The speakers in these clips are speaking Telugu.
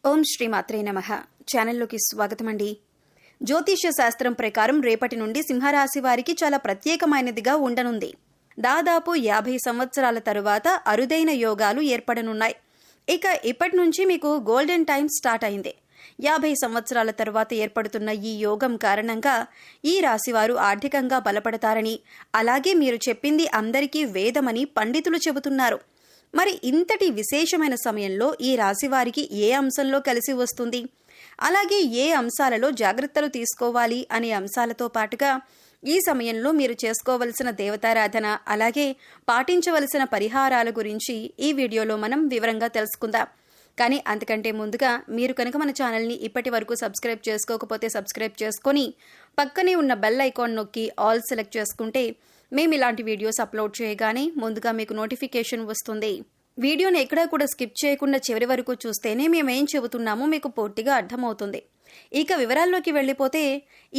ఓం శ్రీ మాత్రే నమః. ఛానల్లోకి స్వాగతం అండి. జ్యోతిష్య శాస్త్రం ప్రకారం రేపటి నుండి సింహరాశి వారికి చాలా ప్రత్యేకమైనదిగా ఉండనుంది. దాదాపు 50 సంవత్సరాల తరువాత అరుదైన యోగాలు ఏర్పడనున్నాయి. ఇక ఇప్పటి నుంచి మీకు గోల్డెన్ టైం స్టార్ట్ అయింది. 50 సంవత్సరాల తరువాత ఏర్పడుతున్న ఈ యోగం కారణంగా ఈ రాశివారు ఆర్థికంగా బలపడతారని, అలాగే మీరు చెప్పింది అందరికీ వేదమని పండితులు చెబుతున్నారు. మరి ఇంతటి విశేషమైన సమయంలో ఈ రాశివారికి ఏ అంశంలో కలిసి వస్తుంది, అలాగే ఏ అంశాలలో జాగ్రత్తలు తీసుకోవాలి అనే అంశాలతో పాటుగా ఈ సమయంలో మీరు చేసుకోవలసిన దేవతారాధన, అలాగే పాటించవలసిన పరిహారాల గురించి ఈ వీడియోలో మనం వివరంగా తెలుసుకుందాం. కానీ అంతకంటే ముందుగా మీరు కనుక మన ఛానల్ని ఇప్పటి వరకు సబ్స్క్రైబ్ చేసుకోకపోతే సబ్స్క్రైబ్ చేసుకొని పక్కనే ఉన్న బెల్ ఐకాన్ నొక్కి ఆల్ సెలెక్ట్ చేసుకుంటే మేము ఇలాంటి వీడియోస్ అప్లోడ్ చేయగానే ముందుగా మీకు నోటిఫికేషన్ వస్తుంది. వీడియోని ఎక్కడా కూడా స్కిప్ చేయకుండా చివరి వరకు చూస్తేనే మేమేం చెబుతున్నామో మీకు పూర్తిగా అర్థమవుతుంది. ఇక వివరాల్లోకి వెళ్ళిపోతే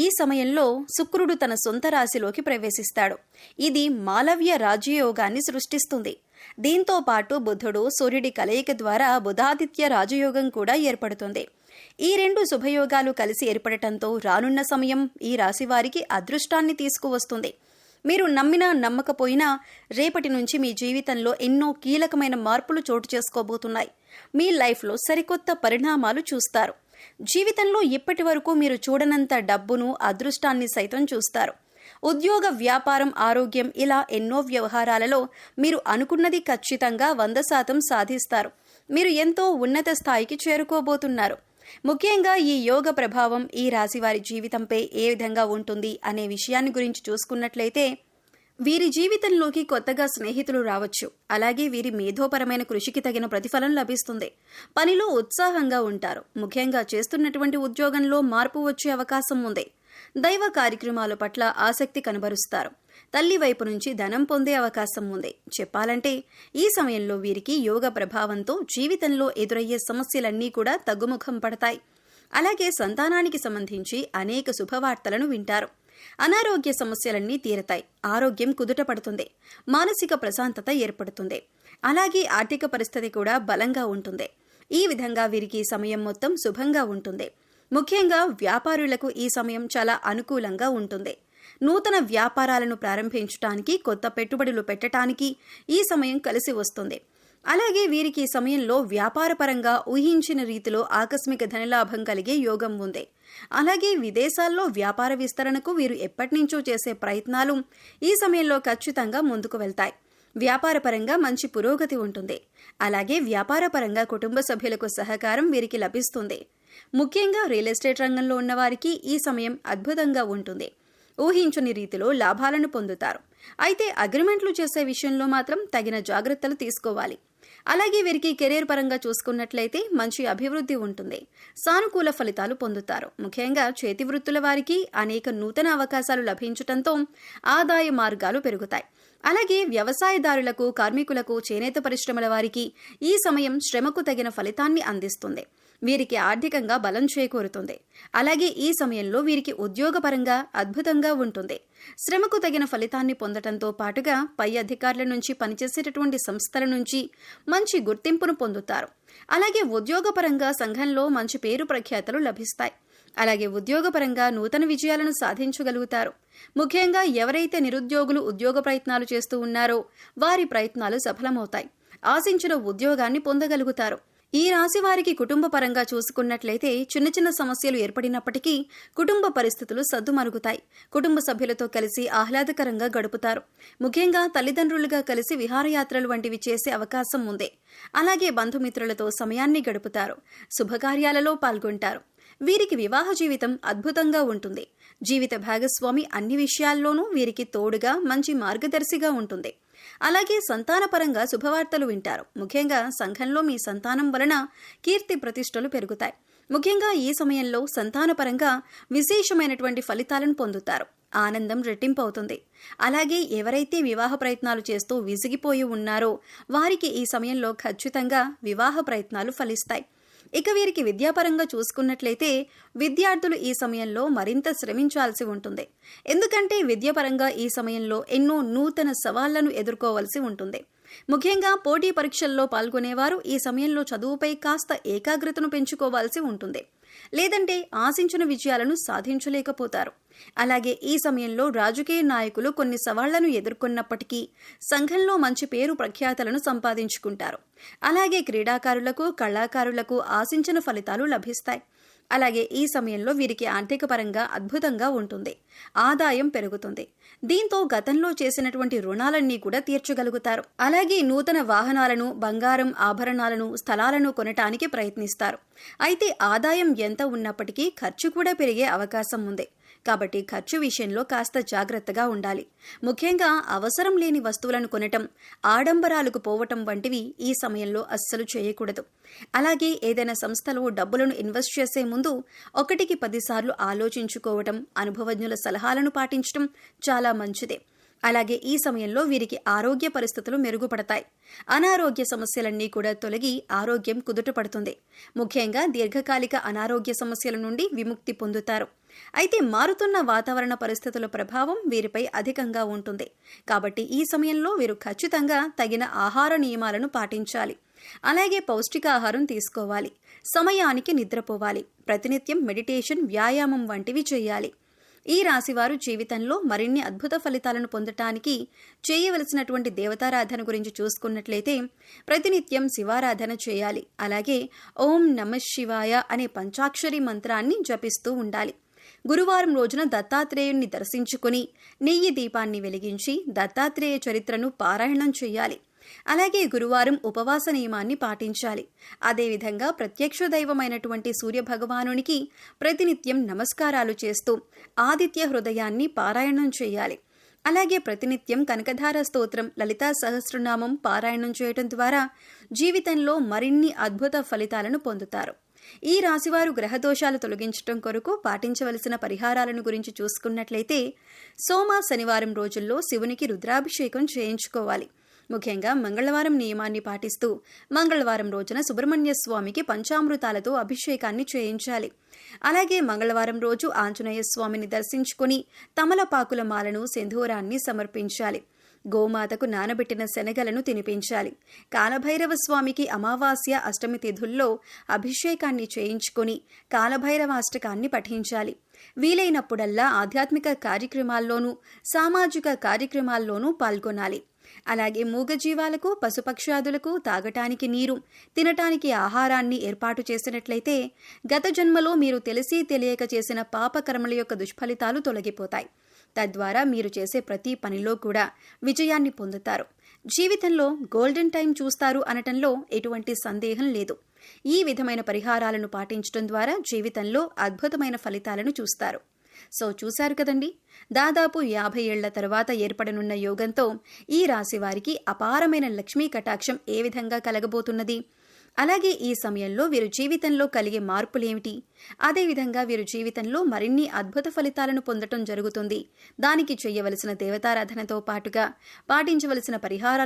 ఈ సమయంలో శుక్రుడు తన సొంత రాశిలోకి ప్రవేశిస్తాడు. ఇది మాలవ్య రాజయోగాన్ని సృష్టిస్తుంది. దీంతో పాటు బుధుడు సూర్యుడి కలయిక ద్వారా బుధాదిత్య రాజయోగం కూడా ఏర్పడుతుంది. ఈ రెండు శుభయోగాలు కలిసి ఏర్పడటంతో రానున్న సమయం ఈ రాశి వారికి అదృష్టాన్ని తీసుకువస్తుంది. మీరు నమ్మినా నమ్మకపోయినా రేపటి నుంచి మీ జీవితంలో ఎన్నో కీలకమైన మార్పులు చోటు చేసుకోబోతున్నాయి. మీ లైఫ్లో సరికొత్త పరిణామాలు చూస్తారు. జీవితంలో ఇప్పటి వరకు మీరు చూడనంత డబ్బును, అదృష్టాన్ని సైతం చూస్తారు. ఉద్యోగ, వ్యాపారం, ఆరోగ్యం ఇలా ఎన్నో వ్యవహారాలలో మీరు అనుకున్నది ఖచ్చితంగా 100% సాధిస్తారు. మీరు ఎంతో ఉన్నత స్థాయికి చేరుకోబోతున్నారు. ముఖ్యంగా ఈ యోగ ప్రభావం ఈ రాశి వారి జీవితంపై ఏ విధంగా ఉంటుంది అనే విషయాన్ని గురించి చూసుకున్నట్లయితే, వీరి జీవితంలోకి కొత్తగా స్నేహితులు రావచ్చు. అలాగే వీరి మేధోపరమైన కృషికి తగిన ప్రతిఫలం లభిస్తుంది. పనిలో ఉత్సాహంగా ఉంటారు. ముఖ్యంగా చేస్తున్నటువంటి ఉద్యోగంలో మార్పు వచ్చే అవకాశం ఉంది. దైవ కార్యక్రమాల పట్ల ఆసక్తి కనబరుస్తారు. తల్లి వైపు నుంచి ధనం పొందే అవకాశం ఉంది. చెప్పాలంటే ఈ సమయంలో వీరికి యోగ ప్రభావంతో జీవితంలో ఎదురయ్యే సమస్యలన్నీ కూడా తగ్గుముఖం పడతాయి. అలాగే సంతానానికి సంబంధించి అనేక శుభవార్తలను వింటారు. అనారోగ్య సమస్యలన్నీ తీరతాయి. ఆరోగ్యం కుదుట పడుతుంది. మానసిక ప్రశాంతత ఏర్పడుతుంది. అలాగే ఆర్థిక పరిస్థితి కూడా బలంగా ఉంటుంది. ఈ విధంగా వీరికి సమయం మొత్తం శుభంగా ఉంటుంది. ముఖ్యంగా వ్యాపారులకు ఈ సమయం చాలా అనుకూలంగా ఉంటుంది. నూతన వ్యాపారాలను ప్రారంభించడానికి, కొత్త పెట్టుబడులు పెట్టడానికి ఈ సమయం కలిసి వస్తుంది. అలాగే వీరికి ఈ సమయంలో వ్యాపారపరంగా ఊహించిన రీతిలో ఆకస్మిక ధనలాభం కలిగే యోగం ఉంది. అలాగే విదేశాల్లో వ్యాపార విస్తరణకు వీరు ఎప్పటినుంచో చేసే ప్రయత్నాలు ఈ సమయంలో ఖచ్చితంగా ముందుకు వెళ్తాయి. వ్యాపారపరంగా మంచి పురోగతి ఉంటుంది. అలాగే వ్యాపారపరంగా కుటుంబ సభ్యులకు సహకారం వీరికి లభిస్తుంది. ముఖ్యంగా రియల్ ఎస్టేట్ రంగంలో ఉన్నవారికి ఈ సమయం అద్భుతంగా ఉంటుంది. ఊహించని రీతిలో లాభాలను పొందుతారు. అయితే అగ్రిమెంట్లు చేసే విషయంలో మాత్రం తగిన జాగ్రత్తలు తీసుకోవాలి. అలాగే వీరికి కెరీర్ పరంగా చూసుకున్నట్లయితే మంచి అభివృద్ధి ఉంటుంది. సానుకూల ఫలితాలు పొందుతారు. ముఖ్యంగా చేతి వృత్తుల వారికి అనేక నూతన అవకాశాలు లభించటంతో ఆదాయ మార్గాలు పెరుగుతాయి. అలాగే వ్యవసాయదారులకు, కార్మికులకు, చేనేత పరిశ్రమల వారికి ఈ సమయం శ్రమకు తగిన ఫలితాన్ని అందిస్తుంది. వీరికి ఆర్థికంగా బలం చేకూరుతుంది. అలాగే ఈ సమయంలో వీరికి ఉద్యోగపరంగా అద్భుతంగా ఉంటుంది. శ్రమకు తగిన ఫలితాన్ని పొందటంతో పాటుగా పై అధికారుల నుంచి, పనిచేసేటటువంటి సంస్థల నుంచి మంచి గుర్తింపును పొందుతారు. అలాగే ఉద్యోగపరంగా సంఘంలో మంచి పేరు ప్రఖ్యాతలు లభిస్తాయి. అలాగే ఉద్యోగపరంగా నూతన విజయాలను సాధించగలుగుతారు. ముఖ్యంగా ఎవరైతే నిరుద్యోగులు ఉద్యోగ ప్రయత్నాలు చేస్తూ ఉన్నారో వారి ప్రయత్నాలు సఫలమవుతాయి. ఆశించిన ఉద్యోగాన్ని పొందగలుగుతారు. ఈ రాశి వారికి కుటుంబ పరంగా చూసుకున్నట్లయితే చిన్న చిన్న సమస్యలు ఏర్పడినప్పటికీ కుటుంబ పరిస్థితులు సద్దుమరుగుతాయి. కుటుంబ సభ్యులతో కలిసి ఆహ్లాదకరంగా గడుపుతారు. ముఖ్యంగా తల్లిదండ్రులుగా కలిసి విహారయాత్రలు వంటివి చేసే అవకాశం ఉంది. అలాగే బంధుమిత్రులతో సమయాన్ని గడుపుతారు. శుభకార్యాలలో పాల్గొంటారు. వీరికి వివాహ జీవితం అద్భుతంగా ఉంటుంది. జీవిత భాగస్వామి అన్ని విషయాల్లోనూ వీరికి తోడుగా, మంచి మార్గదర్శిగా ఉంటుంది. అలాగే సంతానపరంగా శుభవార్తలు వింటారు. ముఖ్యంగా సంఘంలో మీ సంతానం వలన కీర్తి ప్రతిష్టలు పెరుగుతాయి. ముఖ్యంగా ఈ సమయంలో సంతానపరంగా విశేషమైనటువంటి ఫలితాలను పొందుతారు. ఆనందం రెట్టింపు అవుతుంది. అలాగే ఎవరైతే వివాహ ప్రయత్నాలు చేస్తూ విసిగిపోయి ఉన్నారో వారికి ఈ సమయంలో ఖచ్చితంగా వివాహ ప్రయత్నాలు ఫలిస్తాయి. ఇక వీరికి విద్యాపరంగా చూసుకున్నట్లయితే విద్యార్థులు ఈ సమయంలో మరింత శ్రమించాల్సి ఉంటుంది. ఎందుకంటే విద్యాపరంగా ఈ సమయంలో ఎన్నో నూతన సవాళ్లను ఎదుర్కోవాల్సి ఉంటుంది. ముఖ్యంగా పోటీ పరీక్షల్లో పాల్గొనేవారు ఈ సమయంలో చదువుపై కాస్త ఏకాగ్రతను పెంచుకోవాల్సి ఉంటుంది. లేదంటే ఆశించిన విజయాలను సాధించలేకపోతారు. అలాగే ఈ సమయంలో రాజకీయ నాయకులు కొన్ని సవాళ్లను ఎదుర్కొన్నప్పటికీ సంఘంలో మంచి పేరు ప్రఖ్యాతలను సంపాదించుకుంటారు. అలాగే క్రీడాకారులకు, కళాకారులకు ఆశించిన ఫలితాలు లభిస్తాయి. అలాగే ఈ సమయంలో వీరికి ఆర్థిక పరంగా అద్భుతంగా ఉంటుంది. ఆదాయం పెరుగుతుంది. దీంతో గతంలో చేసినటువంటి రుణాలన్నీ కూడా తీర్చగలుగుతారు. అలాగే నూతన వాహనాలను, బంగారం, ఆభరణాలను, స్థలాలను కొనటానికి ప్రయత్నిస్తారు. అయితే ఆదాయం ఎంత ఉన్నప్పటికీ ఖర్చు కూడా పెరిగే అవకాశం ఉంది. కాబట్టి ఖర్చు విషయంలో కాస్త జాగ్రత్తగా ఉండాలి. ముఖ్యంగా అవసరం లేని వస్తువులను కొనటం, ఆడంబరాలకు పోవటం వంటివి ఈ సమయంలో అస్సలు చేయకూడదు. అలాగే ఏదైనా సంస్థలో డబ్బులను ఇన్వెస్ట్ చేసే ముందు 1కి 10 సార్లు ఆలోచించుకోవటం, అనుభవజ్ఞుల సలహాలను పాటించడం చాలా మంచిదే. అలాగే ఈ సమయంలో వీరికి ఆరోగ్య పరిస్థితులు మెరుగుపడతాయి. అనారోగ్య సమస్యలన్నీ కూడా తొలగి ఆరోగ్యం కుదుటపడుతుంది. ముఖ్యంగా దీర్ఘకాలిక అనారోగ్య సమస్యల నుండి విముక్తి పొందుతారు. అయితే మారుతున్న వాతావరణ పరిస్థితుల ప్రభావం వీరిపై అధికంగా ఉంటుంది. కాబట్టి ఈ సమయంలో వీరు ఖచ్చితంగా తగిన ఆహార నియమాలను పాటించాలి. అలాగే పౌష్టికాహారం తీసుకోవాలి. సమయానికి నిద్రపోవాలి. ప్రతినిత్యం మెడిటేషన్, వ్యాయామం వంటివి చేయాలి. ఈ రాశివారు జీవితంలో మరిన్ని అద్భుత ఫలితాలను పొందటానికి చేయవలసినటువంటి దేవతారాధన గురించి చూసుకున్నట్లయితే ప్రతినిత్యం శివారాధన చేయాలి. అలాగే ఓం నమః శివాయ అనే పంచాక్షరి మంత్రాన్ని జపిస్తూ ఉండాలి. గురువారం రోజున దత్తాత్రేయుణ్ణి దర్శించుకుని నెయ్యి దీపాన్ని వెలిగించి దత్తాత్రేయ చరిత్రను పారాయణం చేయాలి. అలాగే గురువారం ఉపవాస నియమాన్ని పాటించాలి. అదేవిధంగా ప్రత్యక్ష దైవమైనటువంటి సూర్యభగవానునికి ప్రతినిత్యం నమస్కారాలు చేస్తూ ఆదిత్య హృదయాన్ని పారాయణం చేయాలి. అలాగే ప్రతినిత్యం కనకధార స్తోత్రం, లలితా సహస్రనామం పారాయణం చేయడం ద్వారా జీవితంలో మరిన్ని అద్భుత ఫలితాలను పొందుతారు. ఈ రాశివారు గ్రహదోషాలు తొలగించడం కొరకు పాటించవలసిన పరిహారాలను గురించి చూసుకున్నట్లయితే సోమ, శనివారం రోజుల్లో శివునికి రుద్రాభిషేకం చేయించుకోవాలి. ముఖ్యంగా మంగళవారం నియమాన్ని పాటిస్తూ మంగళవారం రోజున సుబ్రహ్మణ్య స్వామికి పంచామృతాలతో అభిషేకాన్ని చేయించాలి. అలాగే మంగళవారం రోజు ఆంజనేయ స్వామిని దర్శించుకుని తమలపాకుల మాలను, సింధూరాన్ని సమర్పించాలి. గోమాతకు నానబెట్టిన శనగలను తినిపించాలి. కాలభైరవ స్వామికి అమావాస్య, అష్టమి తిథుల్లో అభిషేకాన్ని చేయించుకుని కాలభైరవాష్టకాన్ని పఠించాలి. వీలైనప్పుడల్లా ఆధ్యాత్మిక కార్యక్రమాల్లోనూ, సామాజిక కార్యక్రమాల్లోనూ పాల్గొనాలి. అలాగే మూగజీవాలకు, పశుపక్షాదులకు తాగటానికి నీరు, తినటానికి ఆహారాన్ని ఏర్పాటు చేసినట్లయితే గత జన్మలో మీరు తెలిసి తెలియక చేసిన పాపకర్మల యొక్క దుష్ఫలితాలు తొలగిపోతాయి. తద్వారా మీరు చేసే ప్రతి పనిలో కూడా విజయాన్ని పొందుతారు. జీవితంలో గోల్డెన్ టైం చూస్తారు అనటంలో ఎటువంటి సందేహం లేదు. ఈ విధమైన పరిహారాలను పాటించడం ద్వారా జీవితంలో అద్భుతమైన ఫలితాలను చూస్తారు. సో చూశారు కదండి, దాదాపు 50 ఏళ్ల తర్వాత ఏర్పడనున్న యోగంతో ఈ రాశి వారికి అపారమైన లక్ష్మీ కటాక్షం ఏ విధంగా కలగబోతున్నది, అలాగే ఈ సమయంలో వీరు జీవితంలో కలిగే మార్పులేమిటి, అదేవిధంగా వీరు జీవితంలో మరిన్ని అద్భుత ఫలితాలను పొందటం జరుగుతుంది. దానికి చేయవలసిన దేవతారాధనతో పాటుగా పాటించవలసిన పరిహారాలు